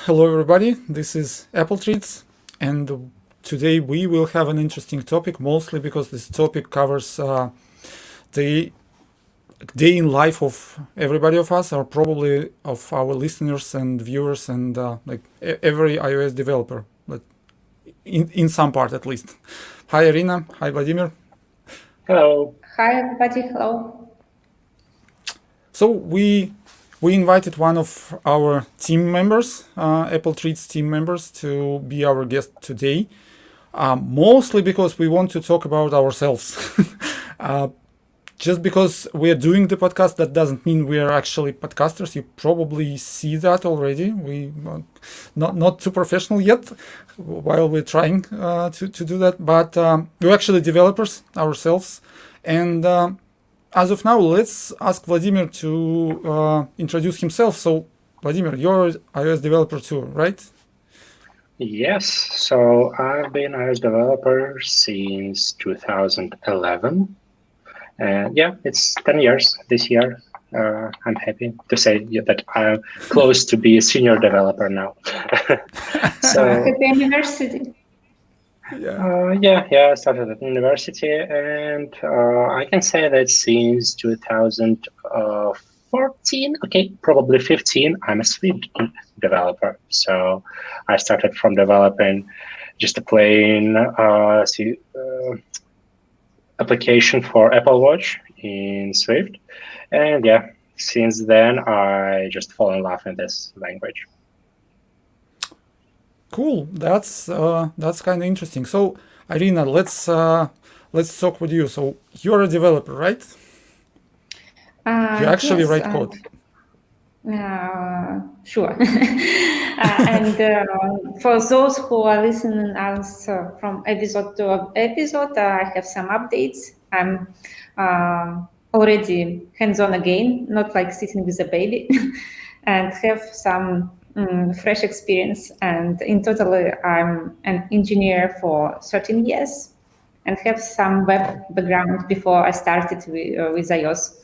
Hello everybody, this is Apple Treats, and today we will have an interesting topic, mostly because this topic covers the day in life of everybody of us, or probably of our listeners and viewers, and every iOS developer, but in some part at least. Hi Irina, hi Vladimir. Hello. Hi everybody, hello. So we invited one of our team members, Apple Treats team members, to be our guest today, mostly because we want to talk about ourselves. Just because we are doing the podcast, that doesn't mean we are actually podcasters. You probably see that already. We not too professional yet, while we're trying to do that. But we're actually developers ourselves, and as of now, let's ask Vladimir to introduce himself. So, Vladimir, you're an iOS developer too, right? Yes, so I've been iOS developer since 2011. And yeah, it's 10 years this year. I'm happy to say that I'm close to be a senior developer now. Happy anniversary. I started at university, and I can say that since 2014, probably 15, I'm a Swift developer. So I started from developing just a plain application for Apple Watch in Swift. And yeah, since then, I just fall in love with this language. Cool. That's kind of interesting. So, Irina, let's talk with you. So, you're a developer, right? You actually write code. Sure. And for those who are listening us from episode to episode, I have some updates. I'm already hands-on again, not like sitting with a baby, and have some fresh experience. And in total, I'm an engineer for 13 years and have some web background before I started with iOS.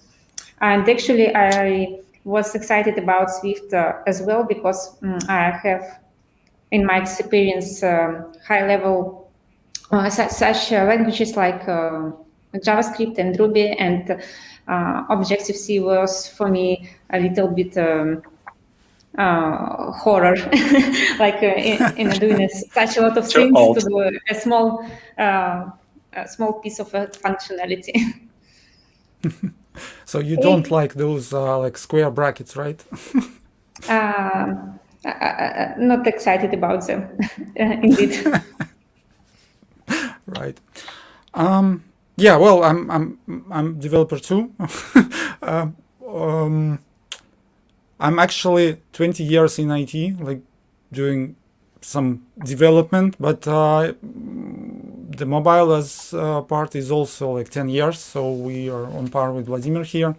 And actually, I was excited about Swift as well because I have, in my experience, high-level such languages like JavaScript and Ruby, and Objective-C was for me a little bit horror, like doing such a lot of things to do a small piece of functionality. So you don't like those like square brackets, right? Not excited about them, indeed. Right. Yeah. Well, I'm developer too. I'm actually 20 years in IT, like doing some development, but the mobile as part is also like 10 years, so we are on par with Vladimir here.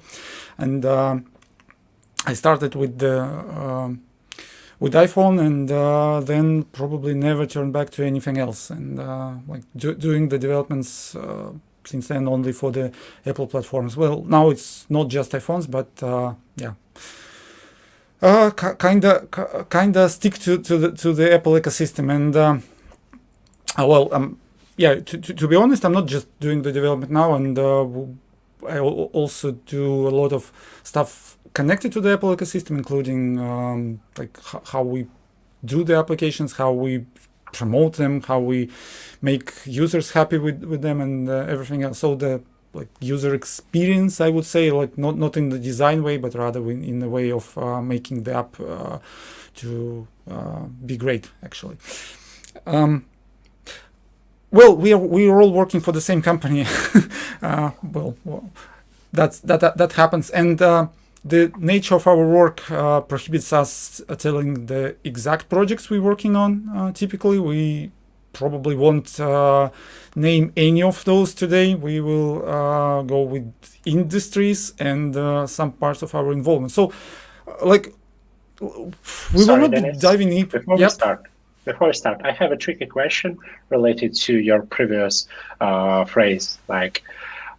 And I started with iPhone, and then probably never turned back to anything else, and doing the developments since then only for the Apple platforms. Well, now it's not just iPhones, but yeah. Kinda stick to the Apple ecosystem, and yeah. To be honest, I'm not just doing the development now, and I also do a lot of stuff connected to the Apple ecosystem, including like how we do the applications, how we promote them, how we make users happy with them, and everything else. So the user experience, I would say, like not in the design way, but rather in the way of making the app to be great, actually. Well, we are all working for the same company. Well, that happens, and the nature of our work prohibits us telling the exact projects we're working on. Typically, we probably won't name any of those today. We will go with industries and some parts of our involvement. So, we will not be diving in. Before we start, I have a tricky question related to your previous phrase. Like,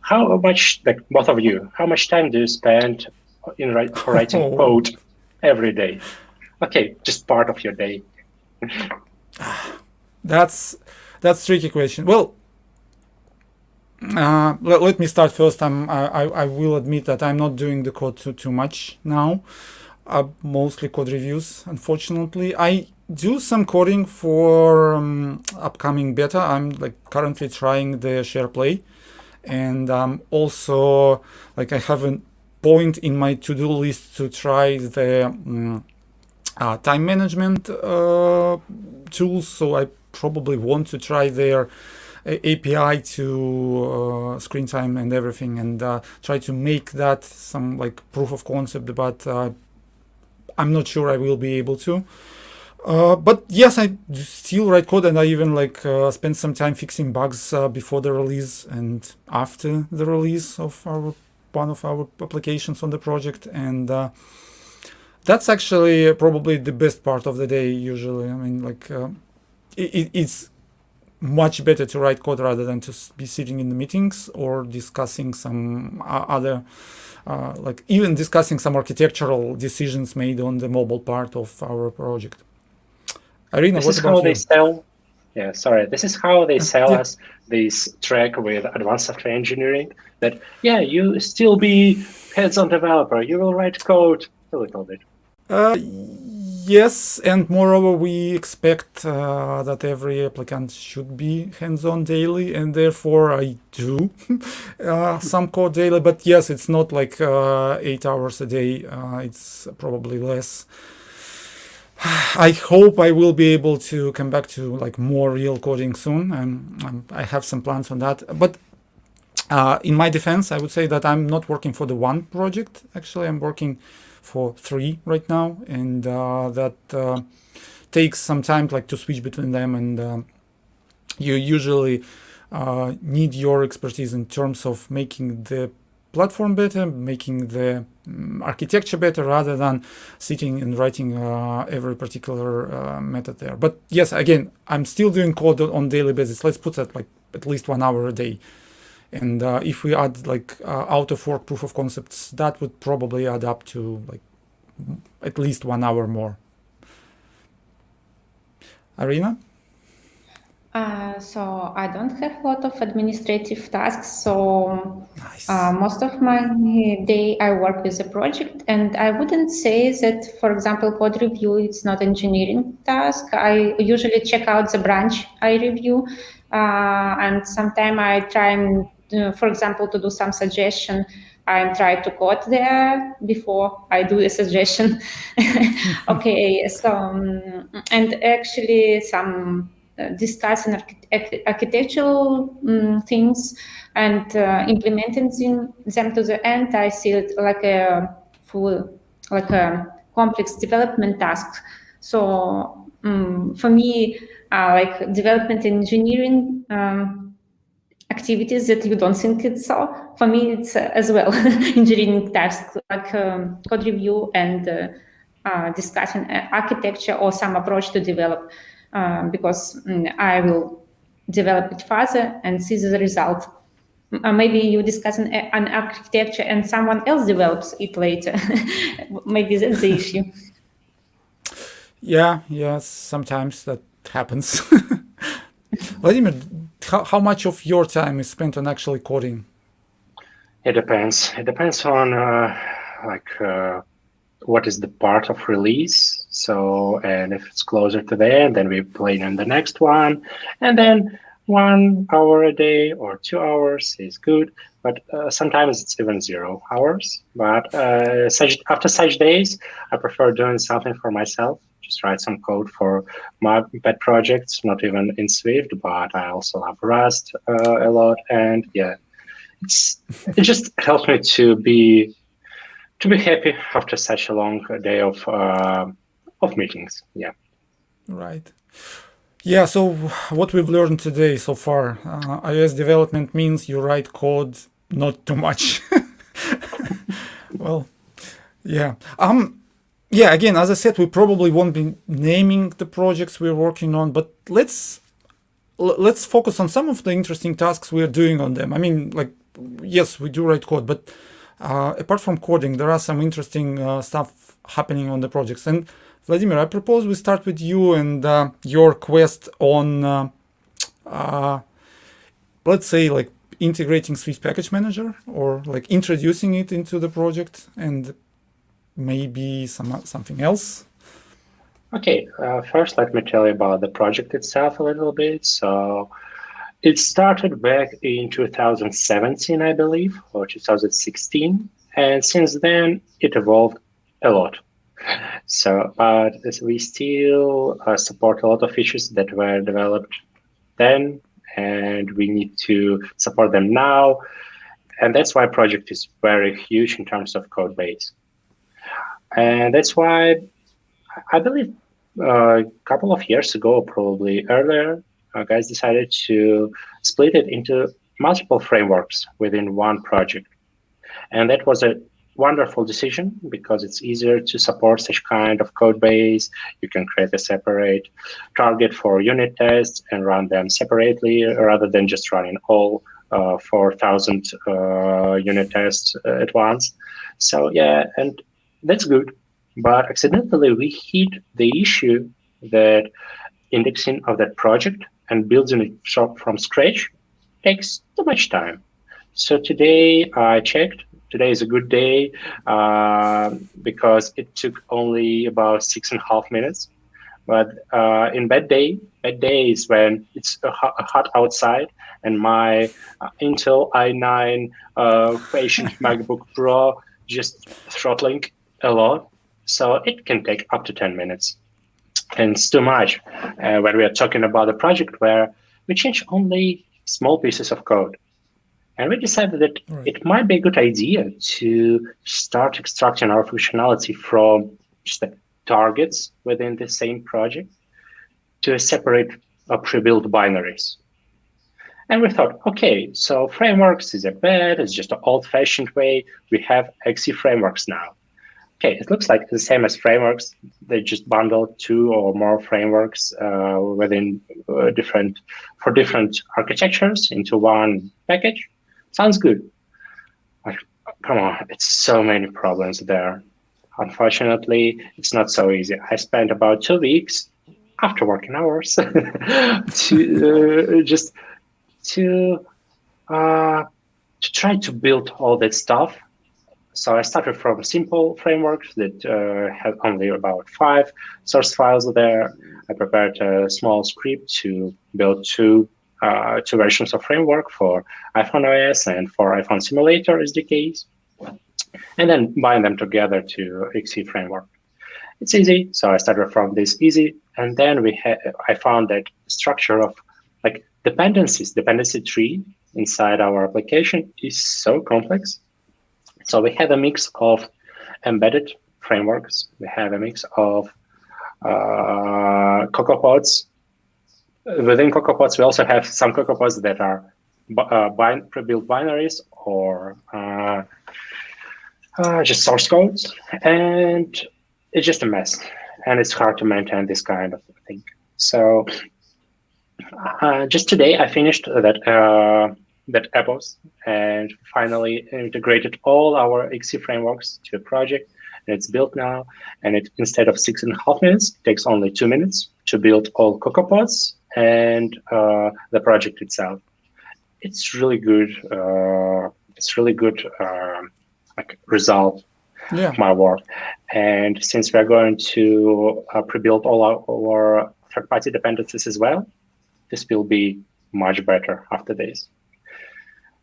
how much, both of you, how much time do you spend in writing code every day? Okay, just part of your day. That's tricky question. Well, let me start first. I will admit that I'm not doing the code too much now. Mostly code reviews, unfortunately. I do some coding for upcoming beta. I'm like currently trying the SharePlay, and also like I have a point in my to-do list to try the time management tools. So I probably want to try their API to screen time and everything, and try to make that some like proof of concept. But I'm not sure I will be able to. But yes, I still write code, and I even like spend some time fixing bugs before the release and after the release of one of our applications on the project. And that's actually probably the best part of the day usually. I mean, like it's much better to write code rather than to be sitting in the meetings or discussing some other like even discussing some architectural decisions made on the mobile part of our project. Irina, This what is about how you? they sell. Yeah, sorry. This is how they sell us this track with advanced software engineering. That you still be hands-on developer. You will write code a little bit. Yes, and moreover, we expect that every applicant should be hands-on daily, and therefore I do some code daily. But yes, it's not like 8 hours a day. It's probably less. I hope I will be able to come back to like more real coding soon, and I have some plans on that. But in my defense, I would say that I'm not working for the one project. Actually, I'm working for 3 right now, and that takes some time like to switch between them, and you usually need your expertise in terms of making the platform better, making the architecture better, rather than sitting and writing every particular method there. But yes, again, I'm still doing code on daily basis. Let's put that like at least 1 hour a day. And if we add like out of work proof of concepts, that would probably add up to like at least 1 hour more. Irina? So I don't have a lot of administrative tasks. So Nice. most of my day I work with a project, and I wouldn't say that, for example, code review it's not engineering task. I usually check out the branch I review, and sometimes I try and, for example, to do some suggestion. I try to code there before I do a suggestion. Okay, so and actually some discussing architectural things and implementing them to the end. I see it like a full, like a complex development task. So for me, like development engineering activities that you don't think it's so, for me it's as well engineering tasks like code review and discussing architecture or some approach to develop. Because I will develop it further and see the result. Maybe you discuss an architecture and someone else develops it later. Maybe that's the issue. Yeah, sometimes that happens. Vladimir, how much of your time is spent on actually coding? It depends. It depends on what is the part of release. So, and if it's closer to the end, then we play in the next one. And then 1 hour a day or 2 hours is good. But sometimes it's even 0 hours. But after such days, I prefer doing something for myself. Just write some code for my pet projects, not even in Swift, but I also have Rust a lot. And yeah, it just helps me to be happy after such a long day of meetings. Yeah. Right. Yeah, so what we've learned today so far, iOS development means you write code not too much. Well, yeah. Yeah, again, as I said, we probably won't be naming the projects we're working on, but let's focus on some of the interesting tasks we're doing on them. I mean, like, yes, we do write code, but apart from coding, there are some interesting stuff happening on the projects. And Vladimir, I propose we start with you and your quest on, let's say, like integrating Swift Package Manager or like introducing it into the project and maybe something else. Okay, first let me tell you about the project itself a little bit. So it started back in 2017, I believe, or 2016. And since then, it evolved a lot. So, but we still support a lot of features that were developed then, and we need to support them now. And that's why project is very huge in terms of code base. And that's why I believe a couple of years ago, probably earlier, guys decided to split it into multiple frameworks within one project. And that was a wonderful decision because it's easier to support such kind of code base. You can create a separate target for unit tests and run them separately rather than just running all 4,000 unit tests at once. So yeah, and that's good. But accidentally, we hit the issue that indexing of that project and building it from scratch takes too much time. So today I checked. Today is a good day because it took only about 6.5 minutes. But in bad days when it's hot outside and my Intel i9 patient MacBook Pro just throttling a lot, so it can take up to 10 minutes. And it's too much when we are talking about a project where we change only small pieces of code. And we decided that it might be a good idea to start extracting our functionality from just the targets within the same project to separate pre-built binaries. And we thought, okay, so frameworks is a bad, it's just an old-fashioned way. We have XC frameworks now. Okay, it looks like the same as frameworks. They just bundle 2 or more frameworks within different architectures into one package. Sounds good. But come on, it's so many problems there. Unfortunately, it's not so easy. I spent about 2 weeks after working hours to try to build all that stuff. So I started from simple frameworks that had only about 5 source files there. I prepared a small script to build two versions of framework for iPhone OS and for iPhone Simulator SDKs, and then bind them together to XC framework. It's easy, so I started from this easy, and then I found that structure of like dependency tree inside our application is so complex. So we have a mix of embedded frameworks. We have a mix of CocoaPods. Within CocoaPods, we also have some CocoaPods that are pre-built binaries or just source codes. And it's just a mess. And it's hard to maintain this kind of thing. So just today, I finished that epos and finally integrated all our XC frameworks to a project, and it's built now. And it, instead of 6.5 minutes, it takes only 2 minutes to build all CocoaPods and the project itself. It's really good. Like result of my work. And since we're going to pre-build all our third-party dependencies as well, this will be much better after this.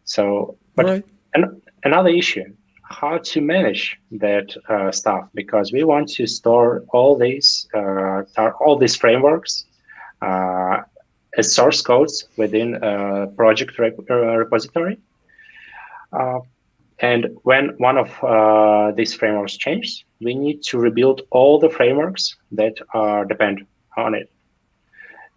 So, but another issue, how to manage that stuff, because we want to store all these frameworks as source codes within a project repository. And when one of these frameworks changes, we need to rebuild all the frameworks that depend on it.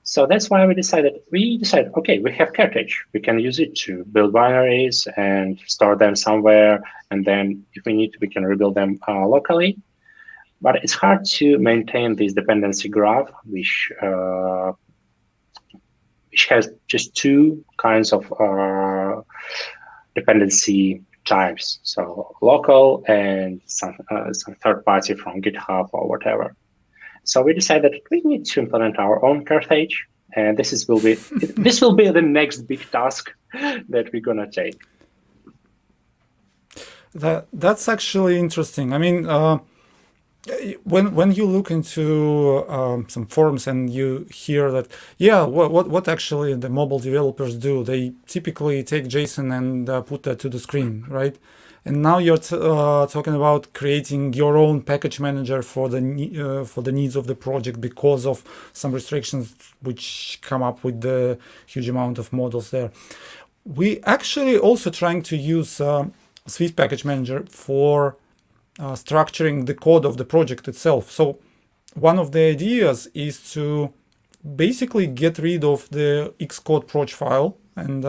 So that's why we decided, okay, we have Cartridge. We can use it to build binaries and store them somewhere. And then if we need to, we can rebuild them locally. But it's hard to maintain this dependency graph, which has just 2 kinds of dependency types. So local and some third party from GitHub or whatever. So we decided we need to implement our own carthage, and this will be the next big task that we're gonna take. That's actually interesting. I mean, when you look into some forums and you hear that, yeah, what actually the mobile developers do, they typically take JSON and put that to the screen, right? And now you're talking about creating your own package manager for the needs of the project because of some restrictions which come up with the huge amount of models there. We actually also trying to use Swift Package Manager for structuring the code of the project itself. So one of the ideas is to basically get rid of the Xcode proj file and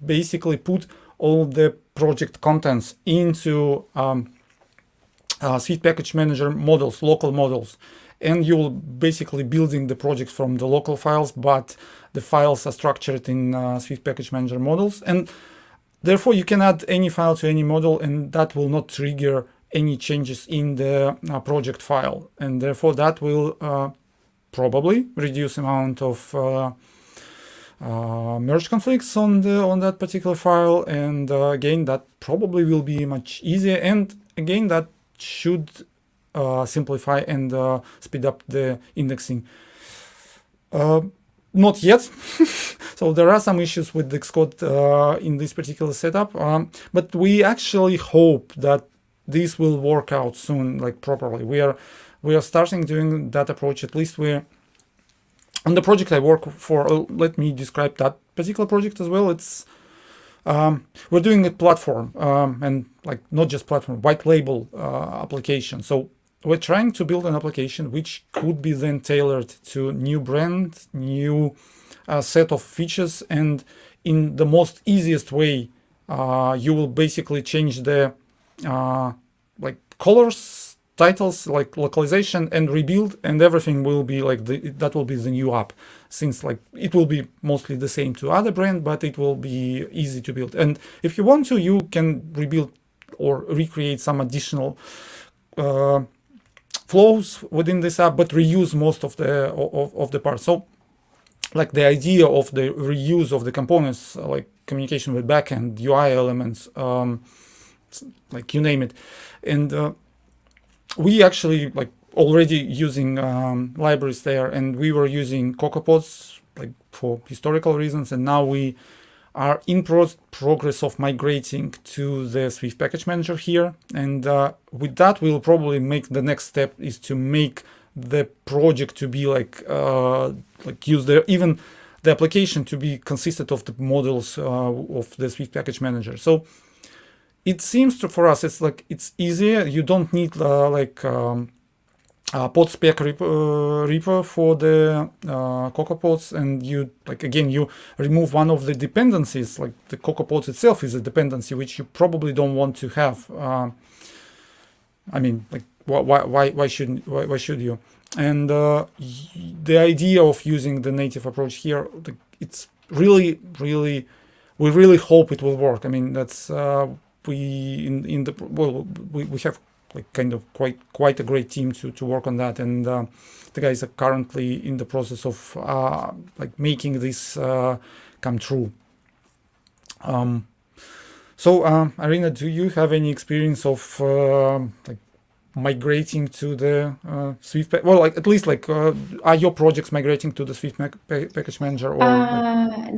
basically put all the project contents into Swift Package Manager models, local models. And you'll basically building the project from the local files, but the files are structured in Swift Package Manager models. And therefore, you can add any file to any model, and that will not trigger any changes in the project file. And therefore, that will probably reduce amount of merge conflicts on that particular file. And again, that probably will be much easier. And again, that should simplify and speed up the indexing. Not yet. So there are some issues with Xcode in this particular setup, but we actually hope that this will work out soon, like properly. We are starting doing that approach. At least we're on the project I work for. Let me describe that particular project as well. It's we're doing a platform and like not just platform, white label application. So we're trying to build an application which could be then tailored to new brand, new set of features, and in the most easiest way, you will basically change the like colors, titles, like localization, and rebuild, and everything will be like that will be the new app. Since like it will be mostly the same to other brand, but it will be easy to build. And if you want to, you can rebuild or recreate some additional flows within this app, but reuse most of the parts. So like the idea of the reuse of the components, like communication with backend, UI elements, like you name it. And we actually like already using libraries there, and we were using CocoaPods like for historical reasons, and now we are in progress of migrating to the Swift Package Manager here. And with that, we'll probably make the next step is to make the project to be like use even the application to be consisted of the models of the Swift Package Manager. So it seems for us it's easier. You don't need pod spec repo for the CocoaPods, and you you remove one of the dependencies. Like the CocoaPods itself is a dependency which you probably don't want to have. I mean, like why should you? And the idea of using the native approach here, it's really we really hope it will work. I mean, that's we have like kind of quite a great team to work on that, and the guys are currently in the process of like making this come true. So Arina, do you have any experience of like migrating to the Swift? Well, like at least like are your projects migrating to the Swift Package Manager? Or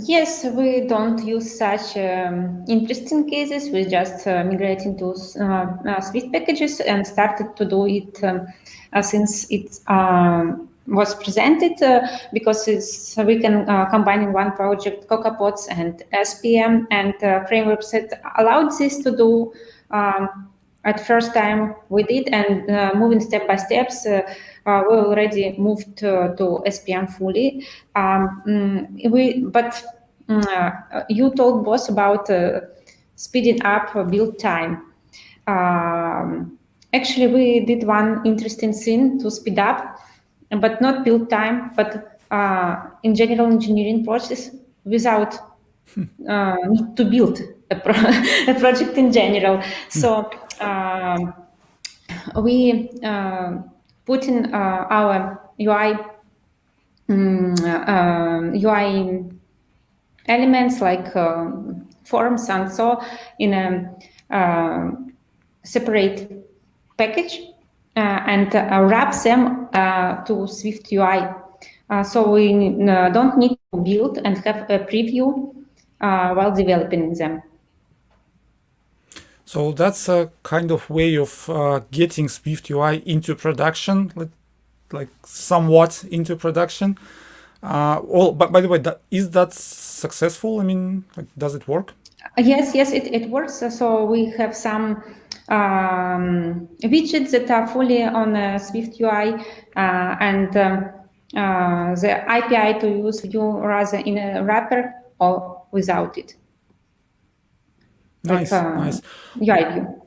yes, we don't use such interesting cases. We just migrating to Swift packages and started to do it since it was presented because we can combine in one project CocoaPods and SPM and frameworks that allowed this to do. At first time we did, and moving step by steps, we already moved to SPM fully. You told boss about speeding up build time. Actually, we did one interesting thing to speed up, but not build time, but in general engineering process without need to build a project in general. So we putting our UI UI elements like forms and so in a separate package and wrap them to SwiftUI. So we don't need to build and have a preview while developing them. So that's a kind of way of getting SwiftUI into production, like somewhat into production. But by the way, is that successful? I mean, like, does it work? Yes, it works. So we have some widgets that are fully on SwiftUI and the API to use view rather in a wrapper or without it. Nice, like, nice. UI view.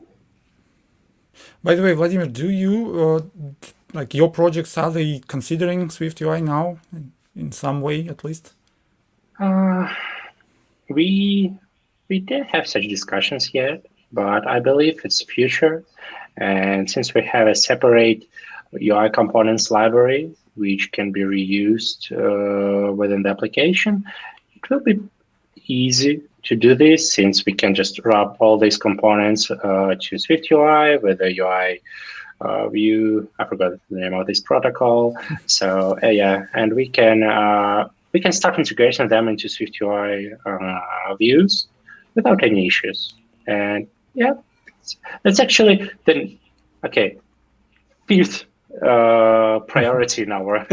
By the way, Vladimir, do you like your projects, are they considering SwiftUI now in some way at least? We didn't have such discussions yet, but I believe it's future. And since we have a separate UI components library, which can be reused within the application, it will be easy to do this since we can just wrap all these components to SwiftUI with a UI view. I forgot the name of this protocol. So yeah, and we can start integration of them into SwiftUI views without any issues. And yeah, that's actually the fifth priority in our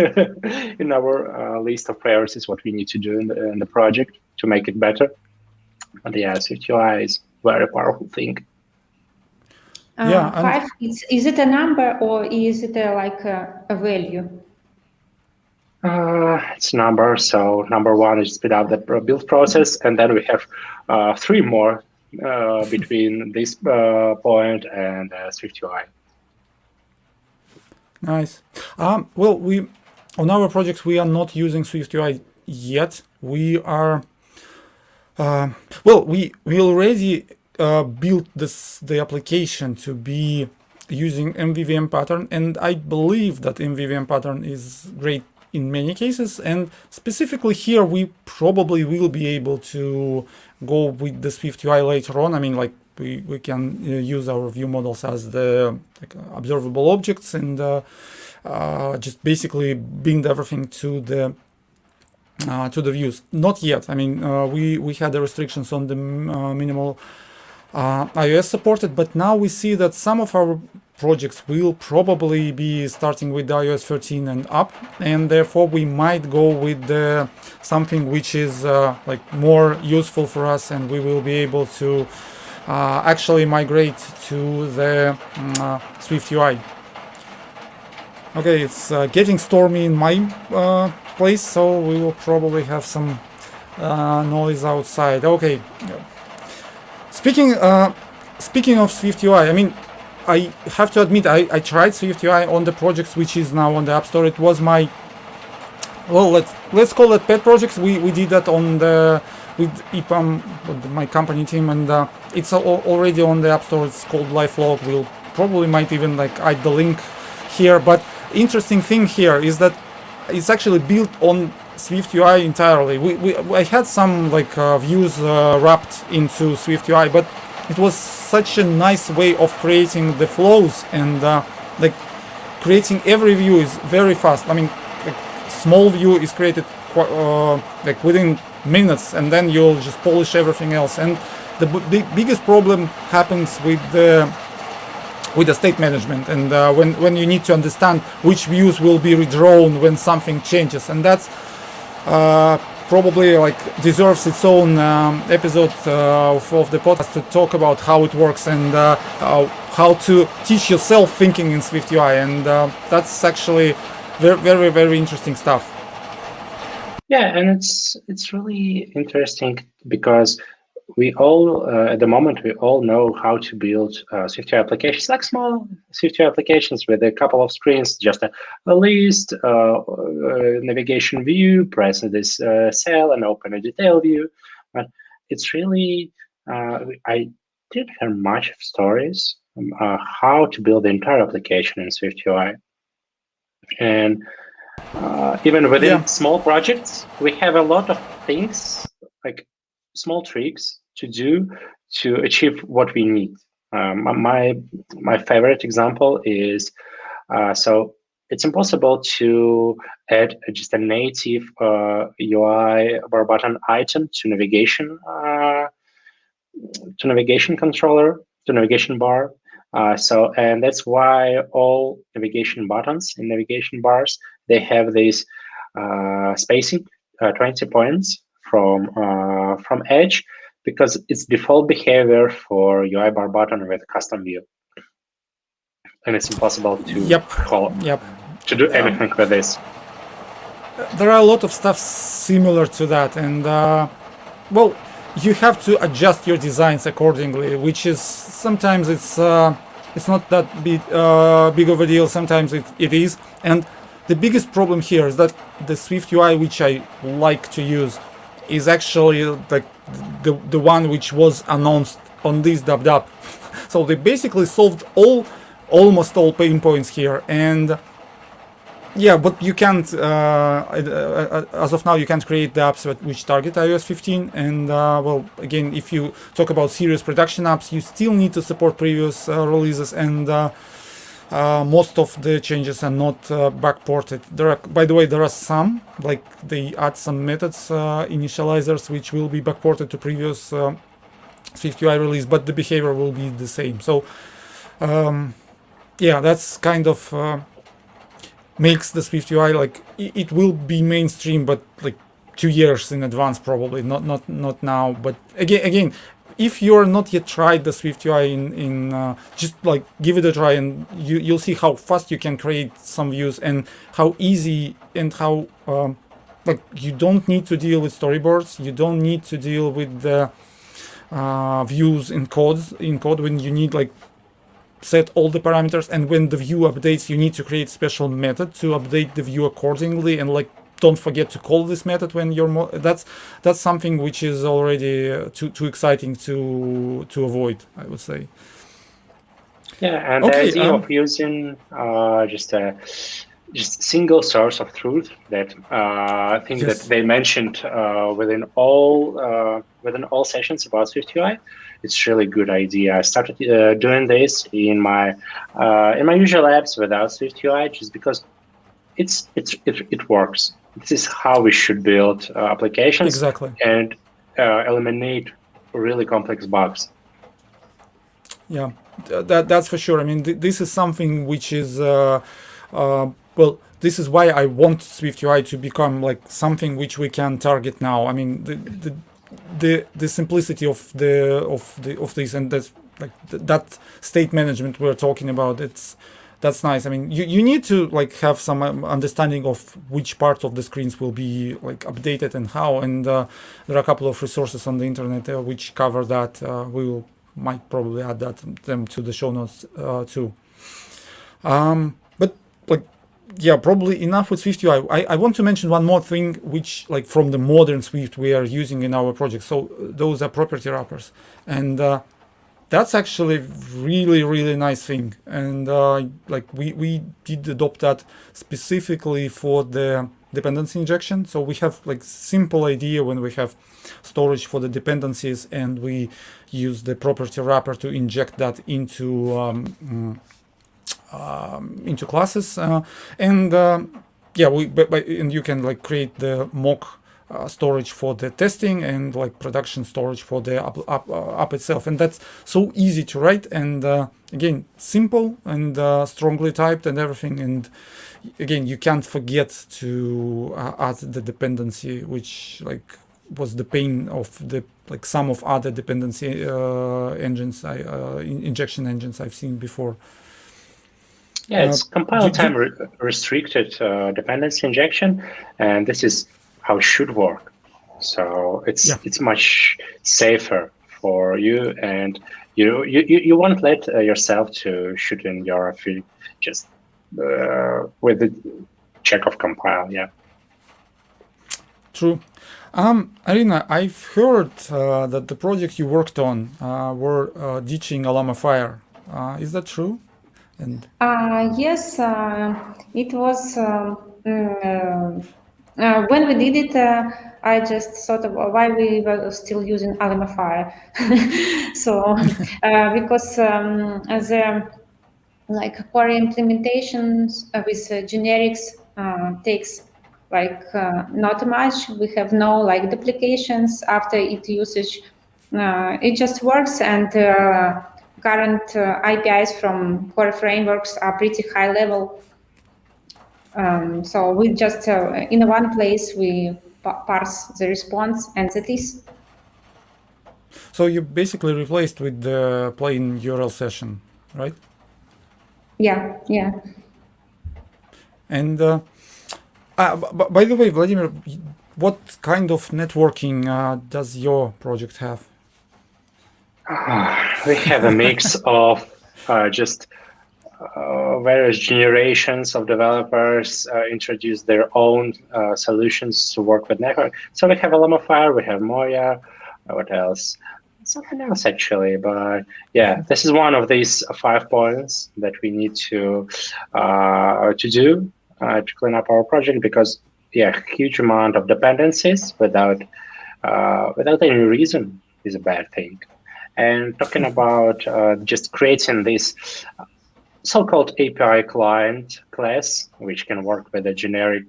in our list of priorities. What we need to do in the project to make it better. But yeah, SwiftUI is a very powerful thing. Yeah, 5, is it a number or is it like a value? It's number. So number 1 is speed up the build process, and then we have 3 more between this point and SwiftUI. Nice. Well, on our projects we are not using SwiftUI yet. We are we already built the application to be using MVVM pattern, and I believe that MVVM pattern is great in many cases, and specifically here we probably will be able to go with the SwiftUI later on. I mean, like we can use our view models as the observable objects and just basically bind everything to the views. Not yet. I mean, we had the restrictions on the minimal iOS supported, but now we see that some of our projects will probably be starting with iOS 13 and up, and therefore we might go with something which is like more useful for us, and we will be able to actually migrate to the SwiftUI. Okay, it's getting stormy in my place, so we will probably have some noise outside. Okay. Speaking of SwiftUI, I mean, I have to admit I tried SwiftUI on the projects which is now on the App Store. It was my, well, let's call it pet projects. We did that on with EPAM, with my company team, and it's already on the App Store. It's called LifeLog. We'll probably might even like add the link here. But interesting thing here is that it's actually built on SwiftUI entirely. I had some like views wrapped into SwiftUI, but it was such a nice way of creating the flows, and like creating every view is very fast. I mean, like, small view is created like within minutes, and then you'll just polish everything else. And the biggest problem happens with the state management, and when you need to understand which views will be redrawn when something changes, and that's probably like deserves its own episode of the podcast to talk about how it works and how to teach yourself thinking in SwiftUI, and that's actually very, very interesting stuff. Yeah, and it's really interesting because we all at the moment we all know how to build SwiftUI applications, like small SwiftUI applications with a couple of screens, just a list, navigation view, press this cell and open a detail view. But it's really I didn't hear much of stories how to build the entire application in SwiftUI. And even within small projects, we have a lot of things, like small tricks to do to achieve what we need. My favorite example is, so it's impossible to add just a native UI bar button item to navigation controller, to navigation bar. And that's why all navigation buttons and navigation bars, they have this spacing, 20 points from edge, because it's default behavior for UI bar button with custom view, and it's impossible to call to do anything with this. There are a lot of stuff similar to that, and well, you have to adjust your designs accordingly, which is sometimes it's not that big of a deal. Sometimes it is, and the biggest problem here is that the SwiftUI which I like to use is actually like the one which was announced on this dub. So they basically solved almost all pain points here, and yeah, but you can't, as of now, you can't create the apps which target iOS 15. And well, again, if you talk about serious production apps, you still need to support previous releases, and most of the changes are not backported. By the way, there are some, like they add some methods, initializers, which will be backported to previous SwiftUI release, but the behavior will be the same. So yeah, that's kind of makes the SwiftUI like it will be mainstream, but like 2 years in advance, probably not now. But again, if you're not yet tried the SwiftUI in just like give it a try, and you'll see how fast you can create some views, and how easy, and how like you don't need to deal with storyboards, you don't need to deal with the views in code when you need like set all the parameters, and when the view updates you need to create special method to update the view accordingly, and like don't forget to call this method when you're that's something which is already too exciting to avoid, I would say. Yeah, and the idea of using just single source of truth, that I think that they mentioned within all sessions about SwiftUI, it's really good idea. I started doing this in my usual apps without SwiftUI, just because it works. This is how we should build applications, and eliminate really complex bugs. Yeah, that's for sure. I mean, this is something which is well, this is why I want SwiftUI to become like something which we can target now. I mean, the simplicity of this, and that's like that state management we're talking about, that's nice. I mean, you need to like have some understanding of which part of the screens will be like updated and how, and there are a couple of resources on the internet which cover that. We might probably add them to the show notes too. But like, yeah, probably enough with SwiftUI. I want to mention one more thing, which like from the modern Swift we are using in our project. So those are property wrappers, and that's actually really nice thing. And like we did adopt that specifically for the dependency injection. So we have like simple idea when we have storage for the dependencies, and we use the property wrapper to inject that into classes, and yeah, and you can like create the mock storage for the testing, and like production storage for the app itself, and that's so easy to write, and again, simple and strongly typed and everything. And again, you can't forget to add the dependency, which like was the pain of the like some of other dependency engines, injection engines I've seen before. Yeah, it's compile time restricted dependency injection, and this is how it should work. So it's much safer for you, and you won't let yourself to shoot in your feed just with the check of compile. Yeah. True. Arina, I've heard that the project you worked on were ditching Alama Fire. Is that true? And Yes, it was when we did it. I just thought of why we were still using Alimafire. So because the like core implementations with generics takes like not much. We have no like duplications after it usage. It just works, and current APIs from core frameworks are pretty high level. So we just in one place we parse the response, and that is. so you basically replaced with the plain URL session, right? Yeah, yeah. And by the way, Vladimir, what kind of networking does your project have? We have a mix of just various generations of developers introduce their own solutions to work with network. So we have Alamafire, we have Moya, what else? Something else actually, but yeah, this is one of these 5 points that we need to do to clean up our project, because yeah, huge amount of dependencies without any reason is a bad thing. And talking about just creating this so-called API client class, which can work with the generic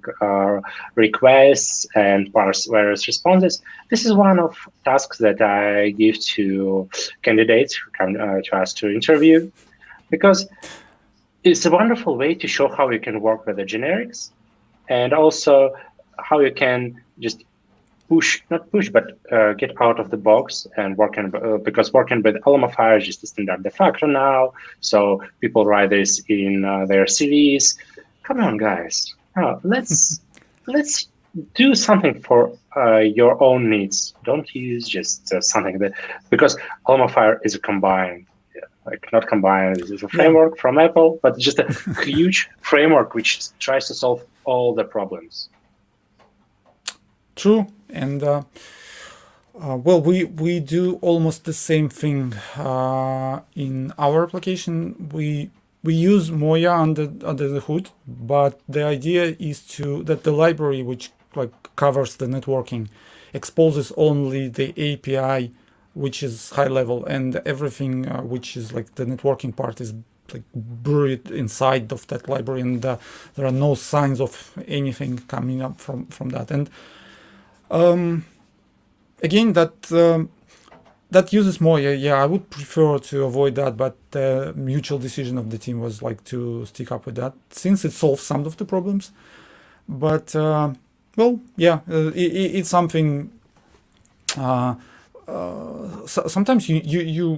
requests and parse various responses. This is one of tasks that I give to candidates who come to us to interview, because it's a wonderful way to show how you can work with the generics, and also how you can just not push, but get out of the box and working, because working with Alamafire is just a standard de facto now. So people write this in their CVs. Come on, guys. Let's do something for your own needs. Don't use just something that, because Alamafire is a combined, like not combined, it's a framework from Apple, but just a huge framework which tries to solve all the problems. True. And well, we do almost the same thing in our application. We use Moya under the hood, but the idea is that the library which like covers the networking exposes only the API which is high level, and everything which is like the networking part is like buried inside of that library, and there are no signs of anything coming up from that. And again, that uses Moya. Yeah, I would prefer to avoid that, but the mutual decision of the team was like to stick up with that, since it solves some of the problems. But well, yeah, it's something. Sometimes you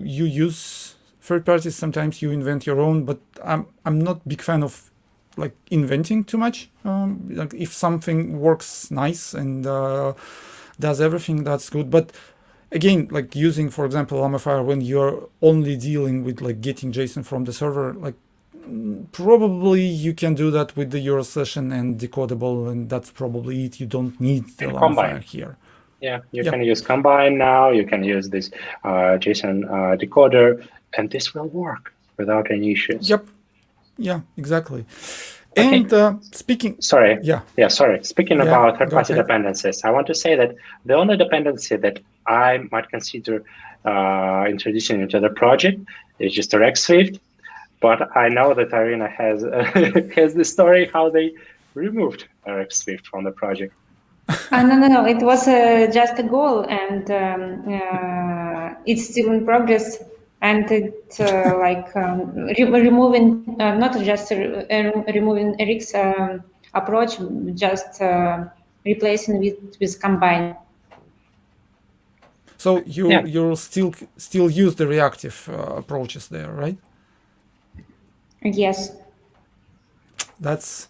use third parties. Sometimes you invent your own. But I'm not big fan of like inventing too much. Like if something works nice and does everything, that's good. But again, like using, for example, Alamafire when you're only dealing with like getting JSON from the server, like probably you can do that with the URL session and decodable, and that's probably it. You don't need the Alamafire here. Yeah, you can use Combine now. You can use this JSON decoder, and this will work without any issues. Yep. Yeah, exactly. Okay. And speaking... Sorry. Sorry. Speaking about third-party dependencies, I want to say that the only dependency that I might consider introducing into the project is just a Swift. But I know that Irina has has the story how they removed Swift from the project. No. It was just a goal, and it's still in progress. And it like removing, not just removing Eric's approach, just replacing with Combine. So you'll still use the reactive approaches there, right? Yes. That's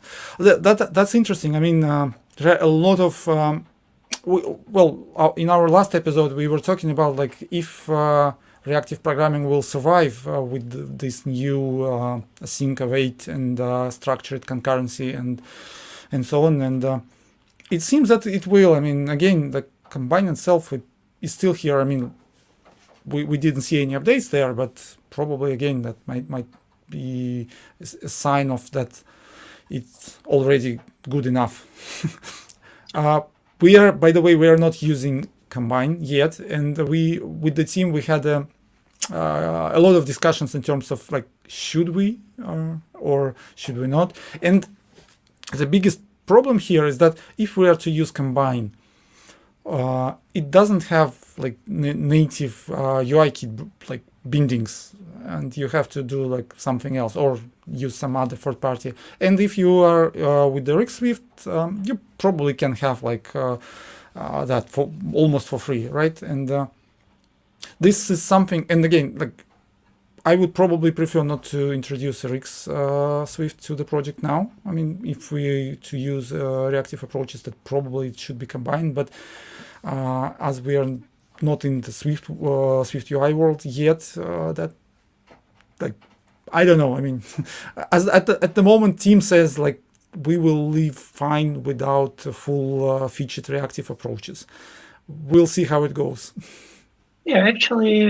interesting. I mean, there are a lot of in our last episode we were talking about like if reactive programming will survive with this new async await and structured concurrency and so on. And it seems that it will. I mean, again, the Combine itself is still here. I mean, we didn't see any updates there, but probably again that might be a sign of that it's already good enough. We are, by the way, we are not using Combine yet, and with the team we had a lot of discussions in terms of like, should we or should we not? And the biggest problem here is that if we are to use Combine, it doesn't have like native UI kit like bindings, and you have to do like something else or use some other third party. And if you are with the Swift, you probably can have like that for almost for free, right? And this is something. And again, like I would probably prefer not to introduce Rx Swift to the project now. I mean, if we to use reactive approaches, that probably it should be combined. But as we are not in the Swift UI world yet, that like I don't know. I mean, as at the moment, team says like we will live fine without full featured reactive approaches. We'll see how it goes. Yeah, actually,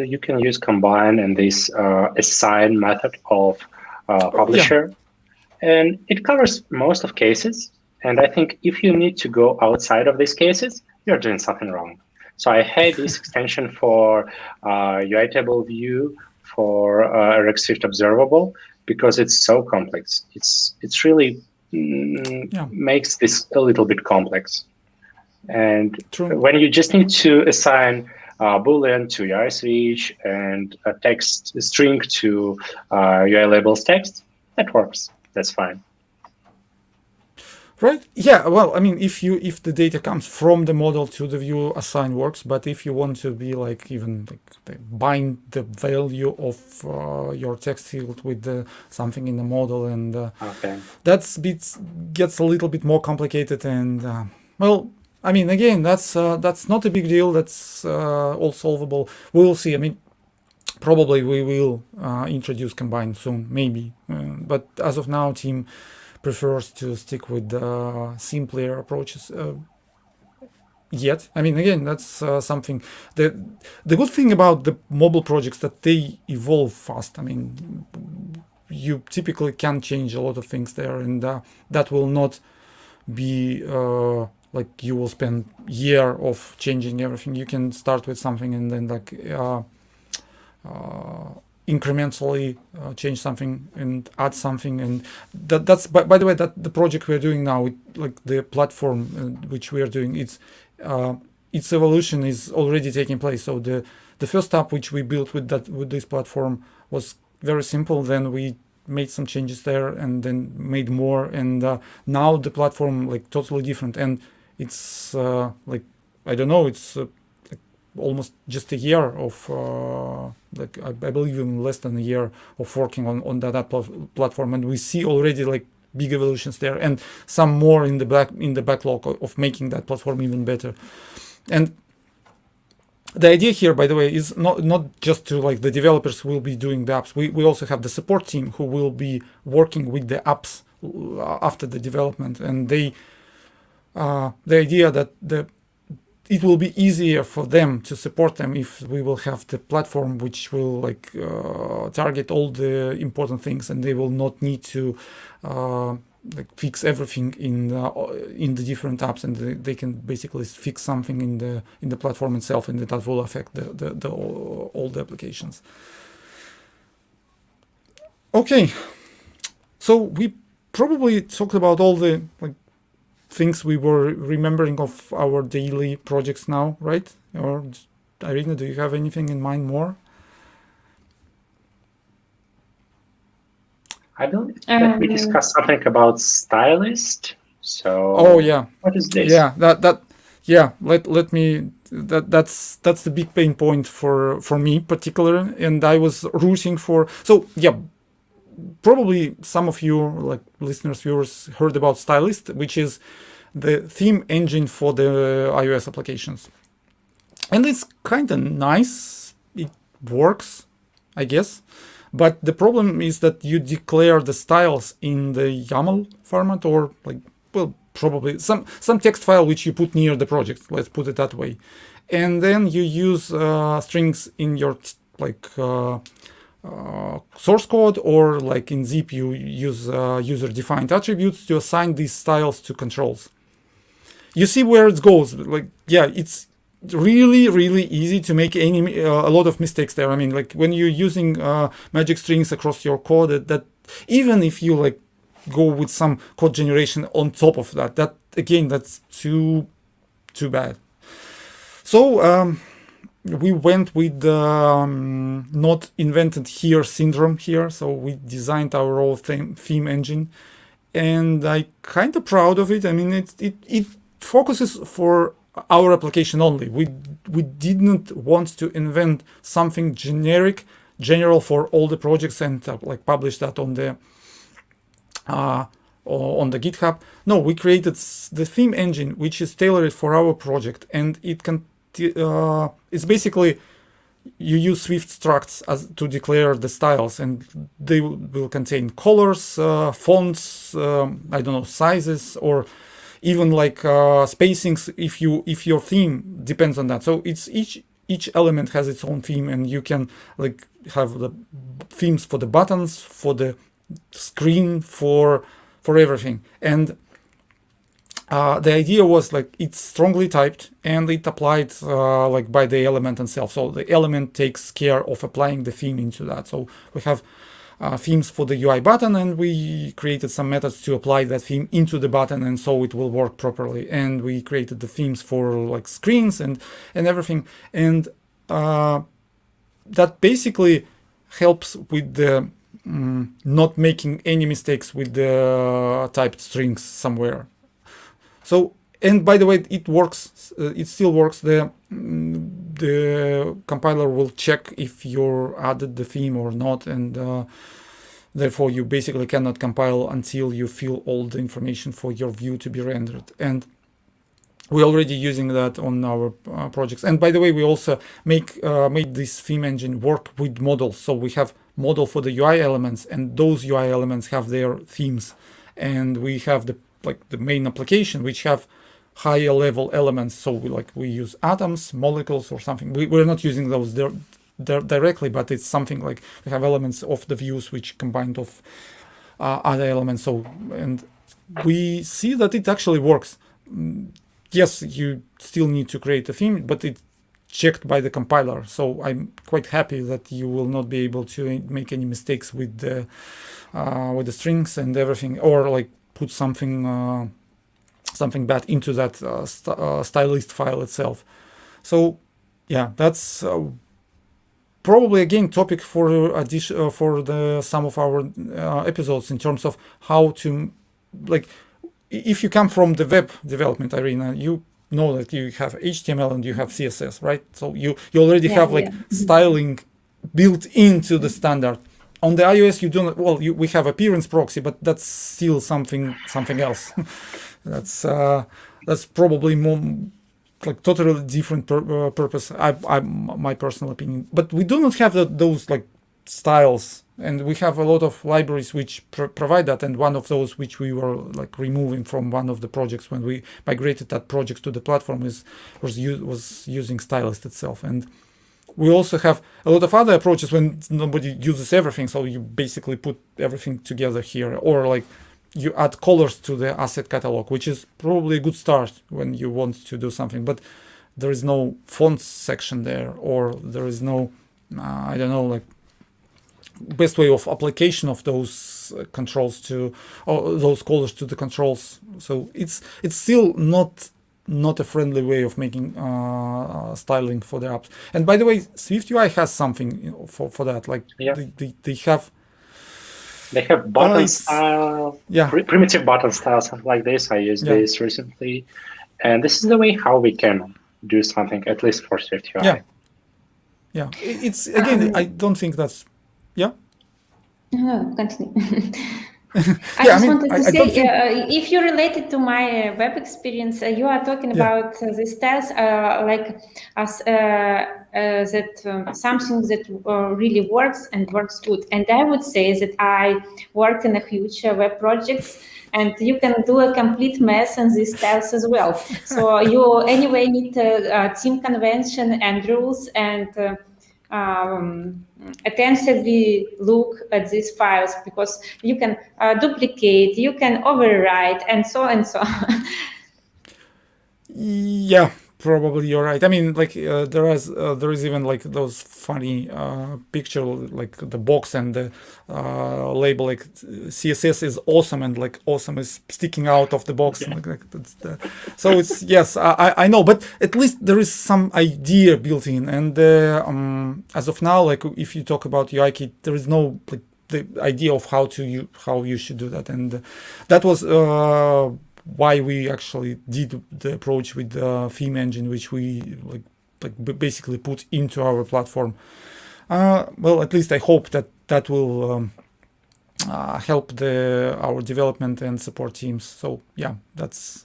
you can use combine and this assign method of publisher, and it covers most of cases. And I think if you need to go outside of these cases, you're doing something wrong. So I had this extension for UI table view for Rx Swift observable because it's so complex. It's really makes this a little bit complex. And when you just need to assign Boolean to UI switch and a text string to UI labels text, that works. That's fine. Right? Yeah. Well, I mean, if the data comes from the model to the view, assign works. But if you want to be like even like bind the value of your text field with something in the model, and gets a little bit more complicated. And well, I mean, again, that's not a big deal. That's all solvable. We will see. I mean, probably we will introduce combine soon, maybe. But as of now, team prefers to stick with simpler approaches yet. I mean, again, that's something. The good thing about the mobile projects that they evolve fast. I mean, you typically can change a lot of things there, and that will not be like you will spend year of changing everything. You can start with something and then like incrementally change something and add something. And that's by the way, that the project we're doing now, like the platform which we are doing, its evolution is already taking place. So the first step which we built with this platform was very simple. Then we made some changes there and then made more, and now the platform like totally different. And it's like I don't know, it's like almost just a year of like I believe in less than a year of working on that platform, and we see already like big evolutions there, and some more in the backlog of making that platform even better. And the idea here, by the way, is not just to like the developers will be doing the apps. We also have the support team who will be working with the apps after the development, and the idea that it will be easier for them to support them if we will have the platform which will like target all the important things, and they will not need to like fix everything in the different apps, and they can basically fix something in the platform itself, and that will affect all the applications. Okay, so we probably talked about all the like things we were remembering of our daily projects now, right? Or Irina, do you have anything in mind more? I believe that we discussed something about stylist. So what is this? Yeah, let me that's the big pain point for me particularly, and I was rooting for. So yeah, probably some of you like listeners, viewers heard about Stylist, which is the theme engine for the iOS applications, and it's kind of nice. It works, I guess. But the problem is that you declare the styles in the YAML format, or like, well, probably some text file which you put near the project. Let's put it that way, and then you use strings in your source code, or like in Zip, you use user-defined attributes to assign these styles to controls. You see where it goes. Like, yeah, it's really easy to make a lot of mistakes there. I mean, like when you're using magic strings across your code, that even if you like go with some code generation on top of that again, that's too bad. So we went with the not invented here syndrome here. So we designed our own theme engine, and I'm kind of proud of it. I mean, it focuses for our application only. We didn't want to invent something general for all the projects and like publish that on the GitHub. No, we created the theme engine, which is tailored for our project, and it can. It's basically you use Swift structs to declare the styles, and they will contain colors, fonts, I don't know, sizes, or even like spacings if your theme depends on that. So it's each element has its own theme, and you can like have the themes for the buttons, for the screen, for everything. And the idea was like it's strongly typed, and it applied like by the element itself. So the element takes care of applying the theme into that. So we have themes for the UI button, and we created some methods to apply that theme into the button, and so it will work properly. And we created the themes for like screens and everything, and that basically helps with the not making any mistakes with the typed strings somewhere. So, and by the way, it works. It still works. The compiler will check if you added the theme or not, and therefore you basically cannot compile until you fill all the information for your view to be rendered. And we're already using that on our projects. And by the way, we also made this theme engine work with models. So we have model for the UI elements, and those UI elements have their themes, and we have the main application, which have higher level elements. So we use atoms, molecules, or something. We're not using those directly, but it's something like we have elements of the views which combined of other elements. So, and we see that it actually works. Yes, you still need to create a theme, but it's checked by the compiler. So I'm quite happy that you will not be able to make any mistakes with the strings and everything, or like put something bad into that stylist file itself. So yeah, that's probably again topic for some of our episodes in terms of how to, like, if you come from the web development arena, you know that you have HTML and you have CSS, right? So you already have like styling built into the standard. On the iOS, you don't. Well, we have appearance proxy, but that's still something else. that's probably more like totally different purpose. My personal opinion. But we do not have those like styles, and we have a lot of libraries which provide that. And one of those which we were like removing from one of the projects when we migrated that project to the platform was using stylist itself. And we also have a lot of other approaches when nobody uses everything. So you basically put everything together here, or like you add colors to the asset catalog, which is probably a good start when you want to do something. But there is no fonts section there, or there is no, I don't know, like best way of application of those controls or those colors to the controls. So it's still not a friendly way of making styling for the apps. And by the way, SwiftUI has something for that. Like they have button style, primitive button styles like this. I used this recently, and this is the way how we can do something, at least for SwiftUI. Yeah. It's again, I don't think that's No, continue. I just wanted to say, if you related to my web experience, you are talking about the styles like as something that really works and works good. And I would say that I work in a huge web projects, and you can do a complete mess in these styles as well. So you anyway need a team convention and rules and attentively look at these files, because you can duplicate, you can overwrite, and so on. Yeah, probably you're right. I mean, like there is even like those funny picture, like the box and the label, like CSS is awesome, and like awesome is sticking out of the box, and like that's the. So it's yes, I know, but at least there is some idea built in, and as of now, like if you talk about UI kit, there is no like the idea of how you should do that, and that was why we actually did the approach with the theme engine, which we basically put into our platform. Well, at least I hope that will help our development and support teams. So yeah, that's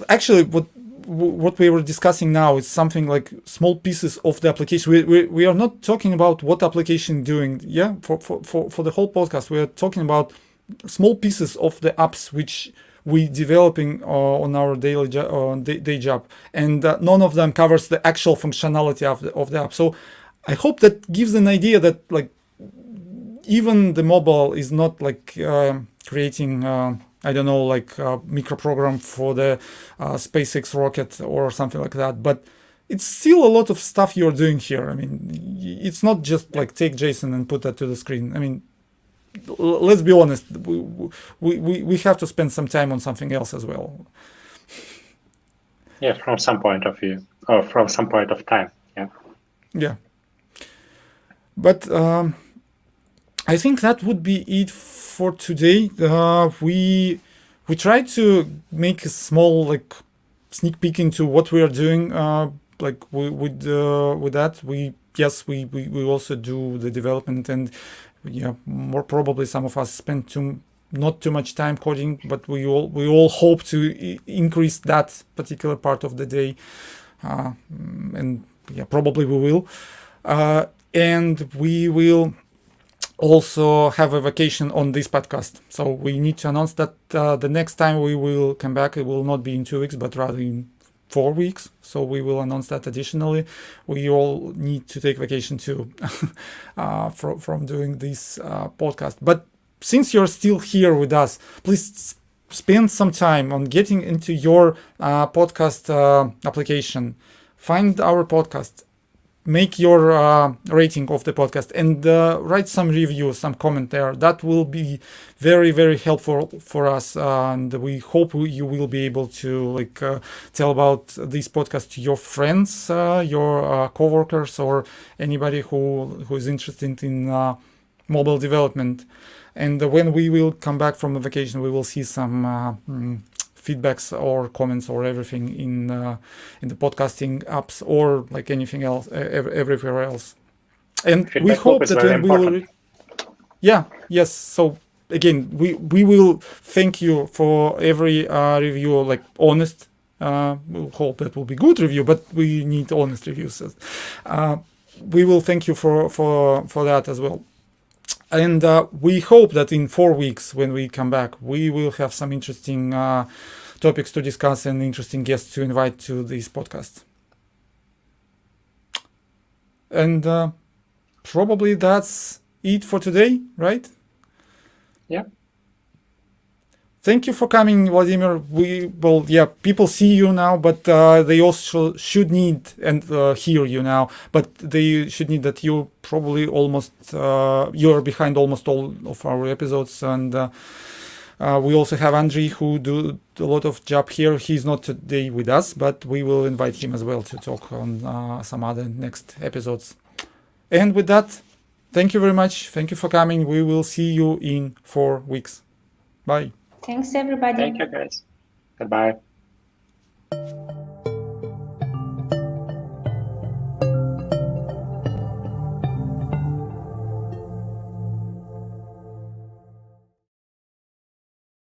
actually what we were discussing now is something like small pieces of the application. We are not talking about what application doing. Yeah, for the whole podcast, we are talking about small pieces of the apps which we developing on our day job, and none of them covers the actual functionality of the app. So I hope that gives an idea that like even the mobile is not like creating I don't know, like a micro program for the SpaceX rocket or something like that, but it's still a lot of stuff you're doing here. I mean, it's not just like take JSON and put that to the screen. I mean, let's be honest, we have to spend some time on something else as well. Yeah, from some point of view, or from some point of time. Yeah. Yeah. But I think that would be it for today. We tried to make a small like sneak peek into what we are doing. Like with that, we also do the development, and yeah, more probably some of us spend not too much time coding, but we all hope to increase that particular part of the day, and yeah, probably we will, and we will also have a vacation on this podcast. So we need to announce that the next time we will come back, it will not be in 2 weeks, but rather in 4 weeks. So we will announce that additionally. We all need to take vacation too from doing this podcast. But since you're still here with us, please spend some time on getting into your podcast application. Find our podcast, make your rating of the podcast, and write some review, some comment there. That will be very, very helpful for us, and we hope you will be able to like tell about this podcast to your friends, your coworkers, or anybody who is interested in mobile development. And when we will come back from the vacation, we will see some feedbacks or comments or everything in the podcasting apps, or like anything else, everywhere else. And feedback we hope that when we will yes, so again, we will thank you for every review, like honest. We'll hope that will be good review, but we need honest reviews. We will thank you for that as well. And we hope that in 4 weeks, when we come back, we will have some interesting topics to discuss and interesting guests to invite to this podcast. And probably that's it for today, right? Yeah. Thank you for coming, Vladimir. People see you now, but they also should need and hear you now. But they should need that you probably you're behind almost all of our episodes. And we also have Andriy, who do a lot of job here. He's not today with us, but we will invite him as well to talk on some other next episodes. And with that, thank you very much. Thank you for coming. We will see you in 4 weeks. Bye. Thanks, everybody. Thank you, guys. Goodbye.